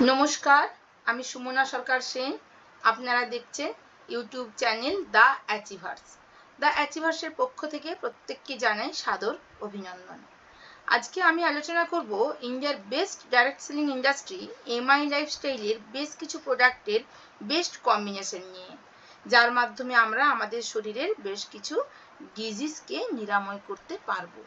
নমস্কার, আমি সুমনা সরকার সেন। আপনারা দেখছেন ইউটিউব চ্যানেল দ্য অ্যাচিভার্স। দ্য অ্যাচিভার্সের পক্ষ থেকে প্রত্যেককে জানাই সাদর অভিনন্দন। আজকে আমি আলোচনা করব ইন্ডিয়ার best direct selling industry MI লাইফস্টাইলের বেশ কিছু প্রোডাক্টের বেস্ট কম্বিনেশন নিয়ে, যার মাধ্যমে আমরা আমাদের শরীরের বেশ কিছু ডিজিজকে নিরাময় করতে পারবো।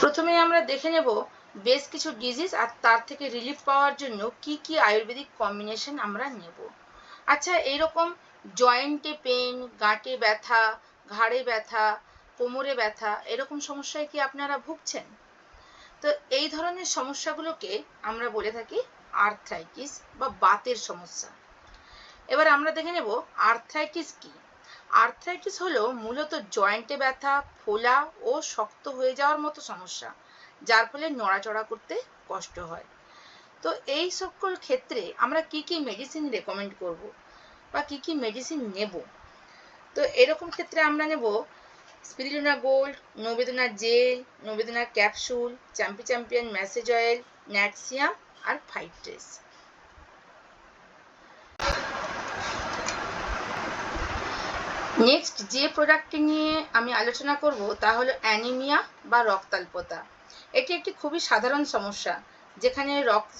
প্রথমে আমরা দেখে নেব বেশ কিছু ডিজিজ আর তার থেকে রিলিফ পাওয়ার জন্য কি কি আয়ুর্বেদিক কম্বিনেশন আমরা নেব। আচ্ছা, এইরকম জয়েন্টে পেন, গাঁটে ব্যথা, ঘাড়ে ব্যথা, কোমরে ব্যথা, এরকম সমস্যায় কি আপনারা ভুগছেন? তো এই ধরনের সমস্যাগুলোকে আমরা বলে থাকি আর্থ্রাইটিস বা বাতের সমস্যা। এবার আমরা দেখে নেব আর্থ্রাইটিস কি। আর্থ্রাইটিস হলো মূলত জয়েন্টে ব্যথা, ফোলা ও শক্ত হয়ে যাওয়ার মতো সমস্যা, যার ফলে নড়াচড়া করতে কষ্ট হয়। তো এই সকল ক্ষেত্রে আমরা কি কি মেডিসিন রেকমেন্ড করব বা কি কি মেডিসিন নেব? তো এরকম ক্ষেত্রে আমরা নেব স্পিরুলিনা গোল্ড, নবেদনা জেল, নবেদনা ক্যাপসুল, চ্যাম্পিয়ন ম্যাসেজ অয়েল, ন্যাটসিয়াম আর ফাইট্রেস। নেক্সট যে প্রোডাক্টটি নিয়ে আমি আলোচনা করব তা হলো অ্যানিমিয়া বা রক্তাল্পতা। এটি একটি খুবই সাধারণ সমস্যা, যেখানে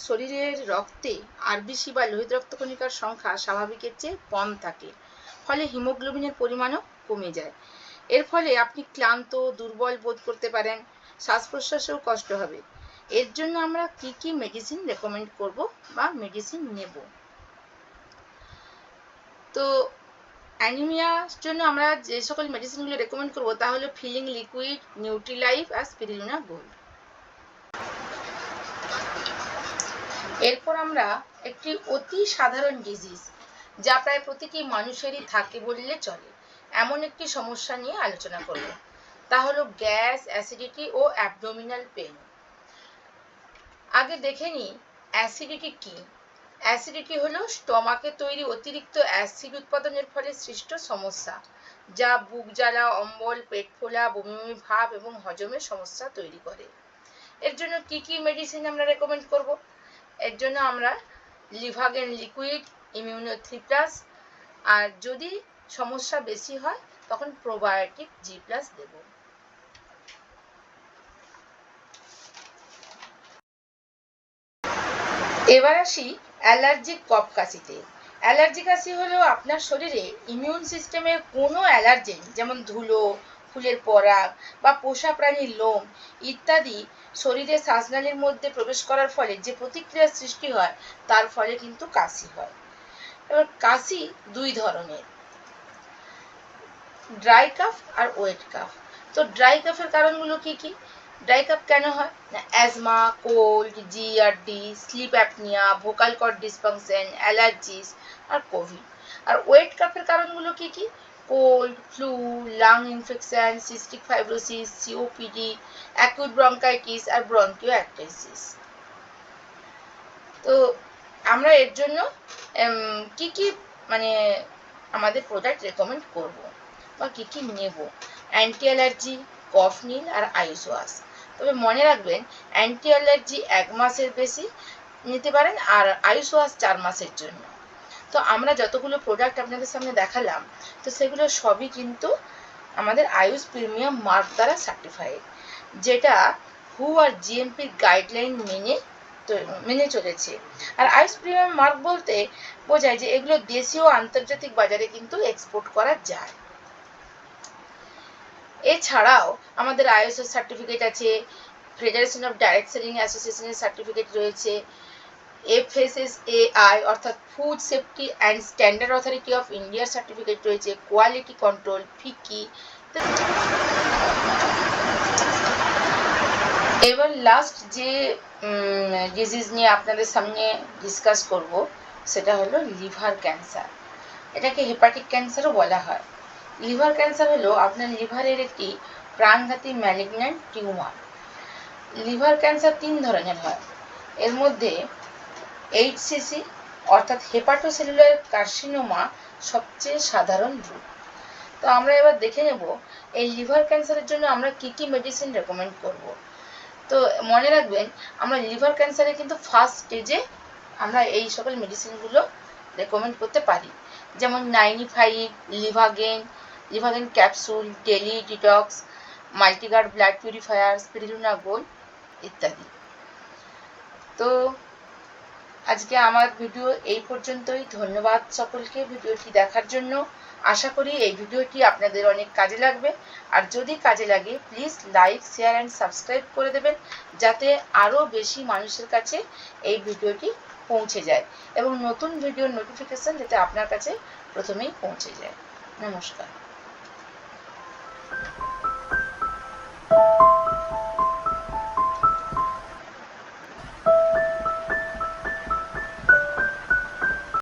শরীরের রক্তে আরবিসি বা লোহিত রক্তকণিকার সংখ্যা স্বাভাবিকের চেয়ে কম থাকে, ফলে হিমোগ্লোবিনের পরিমাণও কমে যায়। এর ফলে আপনি ক্লান্ত, দুর্বল বোধ করতে পারেন, শ্বাস প্রশ্বাসেও কষ্ট হবে। এর জন্য আমরা কি কি মেডিসিন রেকমেন্ড করব বা মেডিসিন নেব? তো অ্যানিমিয়ার জন্য আমরা যে সকল মেডিসিনগুলো রেকমেন্ড করব তা হলো ফিলিং লিকুইড, নিউট্রিলাইফ আর স্পিরুলিনা গোল্ড। এরপর আমরা একটি অতি সাধারণ ডিজিজ, যা প্রায় প্রতিটি মানুষেরই থাকে বললে চলে, এমন একটি সমস্যা নিয়ে আলোচনা করব। তা হলো গ্যাস, অ্যাসিডিটি ও অ্যাবডোমিনাল পেন। আগে দেখে নিই অ্যাসিডিটি কি। অ্যাসিডিটি হলো স্টমাকে তৈরি অতিরিক্ত অ্যাসিড উৎপাদনের ফলে সৃষ্ট সমস্যা, যা বুক জ্বালা, অম্বল, পেট ফোলা, বমি বমি ভাব এবং হজমের সমস্যা তৈরি করে। এর জন্য কি কি মেডিসিন আমরা রেকমেন্ড করব? এর জন্য আমরা লিভাগেন লিকুইড, ইমিউনো 3+, আর যদি সমস্যা বেশি হয় তখন প্রোবায়োটিক G+ দেব। এবার আসি অ্যালার্জিক কফ কাশিতে। অ্যালার্জি কাশি হলো আপনার শরীরে ইমিউন সিস্টেমের কোনো অ্যালার্জেন, যেমন ধুলো, ফুলের পরাগ বা পোষা প্রাণীর লোম ইত্যাদি শরীরের শ্বাসনালীর মধ্যে প্রবেশ করার ফলে যে প্রতিক্রিয়ার সৃষ্টি হয়, তার ফলে কিন্তু কাশি হয়। এবার কাশি দুই ধরনের, ড্রাই কাফ আর ওয়েট কাফ। তো ড্রাই কাফের কারণগুলো কি কি? ড্রাই কাফ কেন হয় না? Asthma, cold, GERD, sleep apnoea, vocal cord dysfunction, allergies আর কোভিড। আর ওয়েট কাফের কারণগুলো কি কি? Cold, flu, lung infection, cystic fibrosis, COPD, acute bronchitis আর ব্রঙ্কিওঅ্যাক্টাইটিস। তো আমরা এর জন্য কি কি মানে আমাদের প্রোডাক্ট রেকমেন্ড করব বা কি কি নেব? অ্যান্টি অ্যালার্জি, কফ নীল আর আইস ওয়াশ। তবে মনে রাখবেন, অ্যান্টি অ্যালার্জি 1 মাসের বেশি নিতে পারেন আর আইস ওয়াশ 4 মাসের জন্য। তো আমরা যতগুলো প্রোডাক্ট আপনাদের সামনে দেখালাম, তো সেগুলো সবই কিন্তু আমাদের আয়ুষ প্রিমিয়াম মার্ক দ্বারা সার্টিফাইড, যেটা হু আর জিএমপির গাইডলাইন মেনে চলেছে। আর আয়ুষ প্রিমিয়াম মার্ক বলতে বোঝায় যে এগুলো দেশীয় ও আন্তর্জাতিক বাজারে কিন্তু এক্সপোর্ট করা যায়। এছাড়াও আমাদের আইএসও সার্টিফিকেট আছে, ফেডারেশন অফ ডাইরেক্ট সেলিং অ্যাসোসিয়েশনের সার্টিফিকেট রয়েছে, FSSAI অর্থাৎ food safety and standard authority of ইন্ডিয়ার সার্টিফিকেট রয়েছে, কোয়ালিটি কন্ট্রোল, ফিকি। এবার লাস্ট যে ডিজিজ নিয়ে আপনাদের সামনে ডিসকাস করব সেটা হলো লিভার ক্যান্সার। এটাকে হেপাটিক ক্যান্সারও বলা হয়। লিভার ক্যান্সার হলো আপনার লিভারের একটি প্রাণঘাতী ম্যালিগন্যান্ট টিউমার। লিভার ক্যান্সার 3 ধরনের হয়। এর মধ্যে HCC অর্থাৎ হেপাটোসেলুলার কার্সিনোমা সবচেয়ে সাধারণ রূপ। তো আমরা এবার দেখে নেব এই লিভার ক্যান্সারের জন্য আমরা কি কি মেডিসিন রেকমেন্ড করব। তো মনে রাখবেন, আমরা লিভার ক্যান্সারে কিন্তু ফার্স্ট স্টেজে আমরা এই সকল মেডিসিনগুলো রেকমেন্ড করতে পারি, যেমন 95, Livagen capsule, daily detox, multiguard blood purifier, spirulina gold ইত্যাদি। তো আজকে আমার ভিডিও এই পর্যন্তই। ধন্যবাদ সকলকে ভিডিওটি দেখার জন্য। আশা করি এই ভিডিওটি আপনাদের অনেক কাজে লাগবে। আর যদি কাজে লাগে please like, share and subscribe করে দেবেন, যাতে আরও বেশি মানুষের কাছে এই ভিডিওটি পৌঁছে যায় এবং নতুন ভিডিওর নোটিফিকেশন যাতে আপনার কাছে প্রথমেই পৌঁছে যায়। নমস্কার।